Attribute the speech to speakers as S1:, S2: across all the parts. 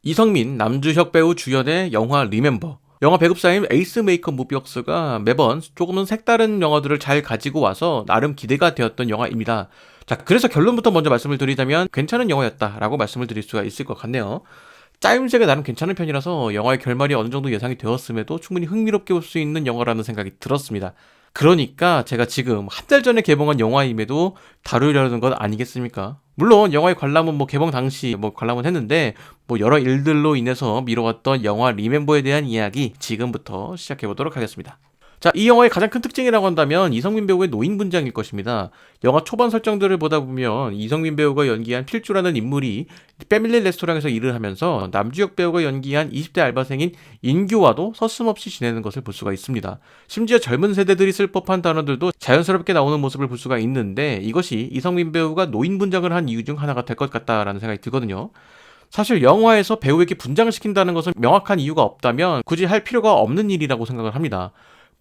S1: 이성민, 남주혁 배우 주연의 영화 리멤버. 영화 배급사인 에이스 메이커 무비웍스가 매번 조금은 색다른 영화들을 잘 가지고 와서 나름 기대가 되었던 영화입니다. 자, 그래서 결론부터 먼저 말씀을 드리자면 괜찮은 영화였다라고 말씀을 드릴 수가 있을 것 같네요. 짜임새가 나름 괜찮은 편이라서 영화의 결말이 어느 정도 예상이 되었음에도 충분히 흥미롭게 볼 수 있는 영화라는 생각이 들었습니다. 그러니까 제가 지금 한 달 전에 개봉한 영화임에도 다루려는 건 아니겠습니까? 물론 영화의 관람은 개봉 당시 관람은 했는데 여러 일들로 인해서 미뤄왔던 영화 리멤버에 대한 이야기 지금부터 시작해 보도록 하겠습니다. 자, 이 영화의 가장 큰 특징이라고 한다면 이성민 배우의 노인 분장일 것입니다. 영화 초반 설정들을 보다 보면 이성민 배우가 연기한 필주라는 인물이 패밀리 레스토랑에서 일을 하면서 남주혁 배우가 연기한 20대 알바생인 인규와도 서슴없이 지내는 것을 볼 수가 있습니다. 심지어 젊은 세대들이 쓸 법한 단어들도 자연스럽게 나오는 모습을 볼 수가 있는데 이것이 이성민 배우가 노인 분장을 한 이유 중 하나가 될 것 같다라는 생각이 들거든요. 사실 영화에서 배우에게 분장을 시킨다는 것은 명확한 이유가 없다면 굳이 할 필요가 없는 일이라고 생각을 합니다.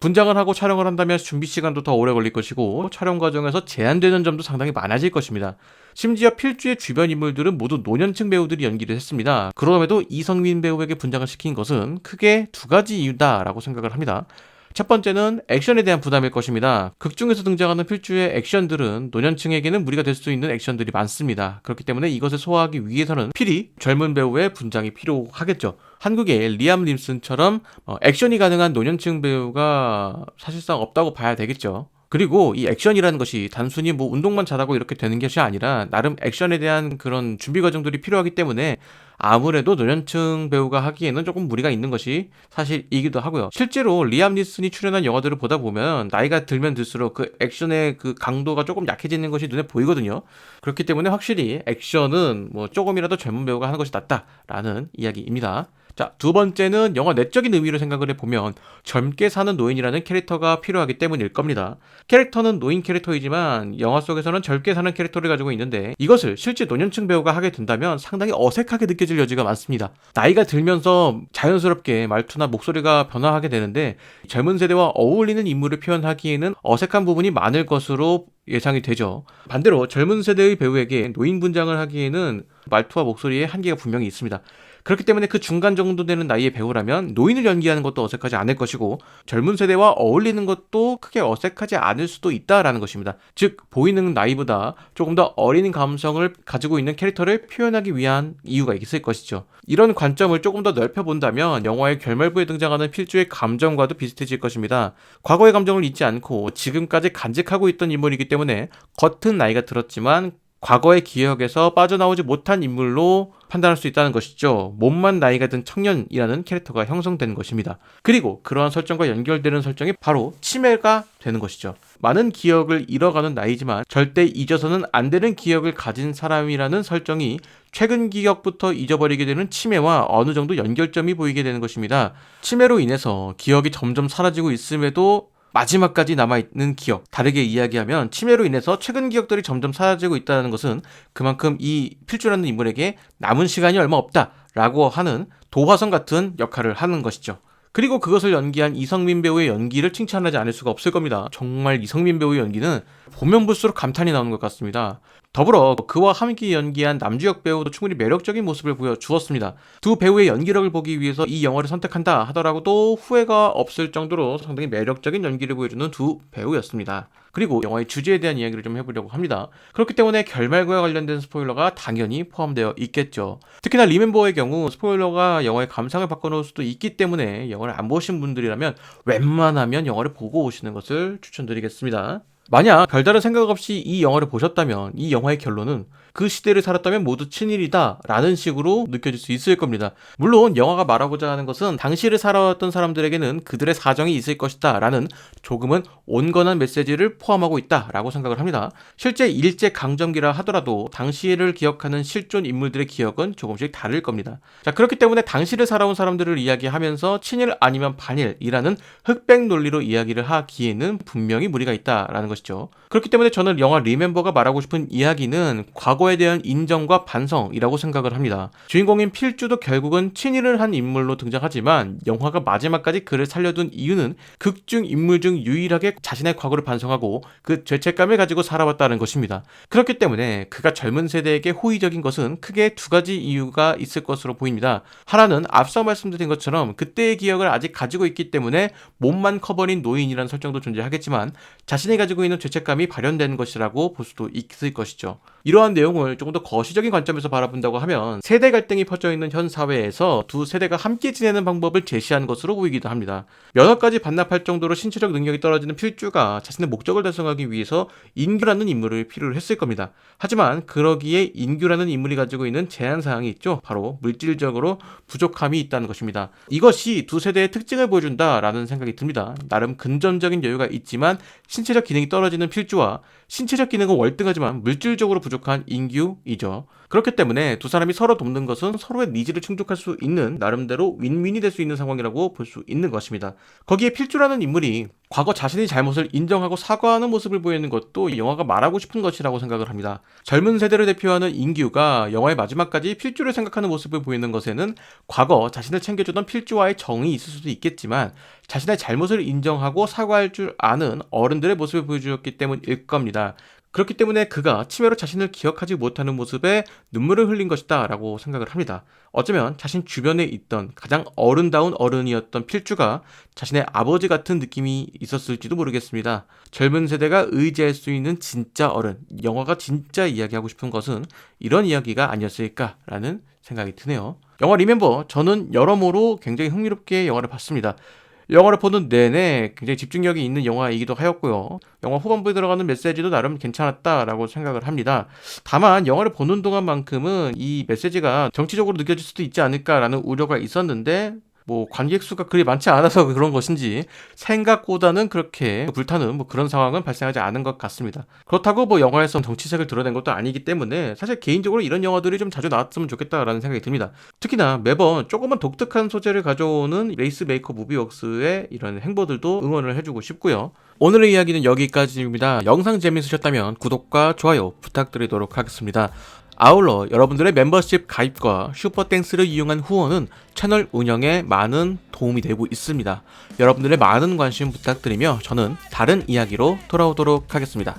S1: 분장을 하고 촬영을 한다면 준비 시간도 더 오래 걸릴 것이고 촬영 과정에서 제한되는 점도 상당히 많아질 것입니다. 심지어 필주의 주변 인물들은 모두 노년층 배우들이 연기를 했습니다. 그럼에도 이성민 배우에게 분장을 시킨 것은 크게 두 가지 이유다라고 생각을 합니다. 첫 번째는 액션에 대한 부담일 것입니다. 극 중에서 등장하는 필주의 액션들은 노년층에게는 무리가 될 수 있는 액션들이 많습니다. 그렇기 때문에 이것을 소화하기 위해서는 필히 젊은 배우의 분장이 필요하겠죠. 한국의 리암 림슨처럼 액션이 가능한 노년층 배우가 사실상 없다고 봐야 되겠죠. 그리고 이 액션이라는 것이 단순히 운동만 잘하고 이렇게 되는 것이 아니라 나름 액션에 대한 그런 준비 과정들이 필요하기 때문에 아무래도 노년층 배우가 하기에는 조금 무리가 있는 것이 사실이기도 하고요. 실제로 리암 니슨이 출연한 영화들을 보다 보면 나이가 들면 들수록 그 액션의 그 강도가 조금 약해지는 것이 눈에 보이거든요. 그렇기 때문에 확실히 액션은 조금이라도 젊은 배우가 하는 것이 낫다라는 이야기입니다. 자, 두 번째는 영화 내적인 의미로 생각을 해보면 젊게 사는 노인이라는 캐릭터가 필요하기 때문일 겁니다. 캐릭터는 노인 캐릭터이지만 영화 속에서는 젊게 사는 캐릭터를 가지고 있는데 이것을 실제 노년층 배우가 하게 된다면 상당히 어색하게 느껴질 여지가 많습니다. 나이가 들면서 자연스럽게 말투나 목소리가 변화하게 되는데 젊은 세대와 어울리는 인물을 표현하기에는 어색한 부분이 많을 것으로 예상이 되죠. 반대로 젊은 세대의 배우에게 노인 분장을 하기에는 말투와 목소리에 한계가 분명히 있습니다. 그렇기 때문에 그 중간 정도 되는 나이의 배우라면 노인을 연기하는 것도 어색하지 않을 것이고 젊은 세대와 어울리는 것도 크게 어색하지 않을 수도 있다라는 것입니다. 즉 보이는 나이보다 조금 더 어린 감성을 가지고 있는 캐릭터를 표현하기 위한 이유가 있을 것이죠. 이런 관점을 조금 더 넓혀본다면 영화의 결말부에 등장하는 필주의 감정과도 비슷해질 것입니다. 과거의 감정을 잊지 않고 지금까지 간직하고 있던 인물이기 때문에 겉은 나이가 들었지만 과거의 기억에서 빠져나오지 못한 인물로 판단할 수 있다는 것이죠. 몸만 나이가 든 청년이라는 캐릭터가 형성되는 것입니다. 그리고 그러한 설정과 연결되는 설정이 바로 치매가 되는 것이죠. 많은 기억을 잃어가는 나이지만 절대 잊어서는 안 되는 기억을 가진 사람이라는 설정이 최근 기억부터 잊어버리게 되는 치매와 어느 정도 연결점이 보이게 되는 것입니다. 치매로 인해서 기억이 점점 사라지고 있음에도 마지막까지 남아있는 기억, 다르게 이야기하면 치매로 인해서 최근 기억들이 점점 사라지고 있다는 것은 그만큼 이 필주라는 인물에게 남은 시간이 얼마 없다라고 하는 도화선 같은 역할을 하는 것이죠. 그리고 그것을 연기한 이성민 배우의 연기를 칭찬하지 않을 수가 없을 겁니다. 정말 이성민 배우의 연기는 보면 볼수록 감탄이 나오는 것 같습니다. 더불어 그와 함께 연기한 남주혁 배우도 충분히 매력적인 모습을 보여주었습니다. 두 배우의 연기력을 보기 위해서 이 영화를 선택한다 하더라도 후회가 없을 정도로 상당히 매력적인 연기를 보여주는 두 배우였습니다. 그리고 영화의 주제에 대한 이야기를 좀 해보려고 합니다. 그렇기 때문에 결말과 관련된 스포일러가 당연히 포함되어 있겠죠. 특히나 리멤버의 경우 스포일러가 영화의 감상을 바꿔놓을 수도 있기 때문에 영화를 안 보신 분들이라면 웬만하면 영화를 보고 오시는 것을 추천드리겠습니다. 만약 별다른 생각 없이 이 영화를 보셨다면 이 영화의 결론은 그 시대를 살았다면 모두 친일이다 라는 식으로 느껴질 수 있을 겁니다. 물론 영화가 말하고자 하는 것은 당시를 살아왔던 사람들에게는 그들의 사정이 있을 것이다 라는 조금은 온건한 메시지를 포함하고 있다 라고 생각을 합니다. 실제 일제강점기라 하더라도 당시를 기억하는 실존 인물들의 기억은 조금씩 다를 겁니다. 자, 그렇기 때문에 당시를 살아온 사람들을 이야기하면서 친일 아니면 반일이라는 흑백 논리로 이야기를 하기에는 분명히 무리가 있다라는 것이죠. 그렇기 때문에 저는 영화 리멤버가 말하고 싶은 이야기는 과거 과거에 대한 인정과 반성이라고 생각을 합니다. 주인공인 필주도 결국은 친일을 한 인물로 등장하지만 영화가 마지막까지 그를 살려둔 이유는 극중 인물 중 유일하게 자신의 과거를 반성하고 그 죄책감을 가지고 살아왔다는 것입니다. 그렇기 때문에 그가 젊은 세대에게 호의적인 것은 크게 두 가지 이유가 있을 것으로 보입니다. 하나는 앞서 말씀드린 것처럼 그때의 기억을 아직 가지고 있기 때문에 몸만 커버린 노인이라는 설정도 존재하겠지만 자신이 가지고 있는 죄책감이 발현된 것이라고 볼 수도 있을 것이죠. 이러한 내용을 조금 더 거시적인 관점에서 바라본다고 하면 세대 갈등이 퍼져 있는 현 사회에서 두 세대가 함께 지내는 방법을 제시한 것으로 보이기도 합니다. 면허까지 반납할 정도로 신체적 능력이 떨어지는 필주가 자신의 목적을 달성하기 위해서 인규라는 인물을 필요로 했을 겁니다. 하지만 그러기에 인규라는 인물이 가지고 있는 제한사항이 있죠. 바로 물질적으로 부족함이 있다는 것입니다. 이것이 두 세대의 특징을 보여준다라는 생각이 듭니다. 나름 근전적인 여유가 있지만 신체적 기능이 떨어지는 필주와 신체적 기능은 월등하지만 물질적으로 부족한 인규이죠. 그렇기 때문에 두 사람이 서로 돕는 것은 서로의 니즈를 충족할 수 있는 나름대로 윈윈이 될 수 있는 상황이라고 볼 수 있는 것입니다. 거기에 필주라는 인물이 과거 자신의 잘못을 인정하고 사과하는 모습을 보이는 것도 영화가 말하고 싶은 것이라고 생각을 합니다. 젊은 세대를 대표하는 인규가 영화의 마지막까지 필주를 생각하는 모습을 보이는 것에는 과거 자신을 챙겨주던 필주와의 정이 있을 수도 있겠지만 자신의 잘못을 인정하고 사과할 줄 아는 어른들의 모습을 보여주었기 때문일 겁니다. 그렇기 때문에 그가 치매로 자신을 기억하지 못하는 모습에 눈물을 흘린 것이다 라고 생각을 합니다. 어쩌면 자신 주변에 있던 가장 어른다운 어른이었던 필주가 자신의 아버지 같은 느낌이 있었을지도 모르겠습니다. 젊은 세대가 의지할 수 있는 진짜 어른, 영화가 진짜 이야기하고 싶은 것은 이런 이야기가 아니었을까라는 생각이 드네요. 영화 리멤버, 저는 여러모로 굉장히 흥미롭게 영화를 봤습니다. 영화를 보는 내내 굉장히 집중력이 있는 영화이기도 하였고요. 영화 후반부에 들어가는 메시지도 나름 괜찮았다라고 생각을 합니다. 다만 영화를 보는 동안만큼은 이 메시지가 정치적으로 느껴질 수도 있지 않을까라는 우려가 있었는데 관객 수가 그리 많지 않아서 그런 것인지 생각보다는 그렇게 불타는 그런 상황은 발생하지 않은 것 같습니다. 그렇다고 영화에서 정치색을 드러낸 것도 아니기 때문에 사실 개인적으로 이런 영화들이 좀 자주 나왔으면 좋겠다라는 생각이 듭니다. 특히나 매번 조금은 독특한 소재를 가져오는 레이스메이커 무비웍스의 이런 행보들도 응원을 해주고 싶고요. 오늘의 이야기는 여기까지입니다. 영상 재밌으셨다면 구독과 좋아요 부탁드리도록 하겠습니다. 아울러 여러분들의 멤버십 가입과 슈퍼땡스를 이용한 후원은 채널 운영에 많은 도움이 되고 있습니다. 여러분들의 많은 관심 부탁드리며 저는 다른 이야기로 돌아오도록 하겠습니다.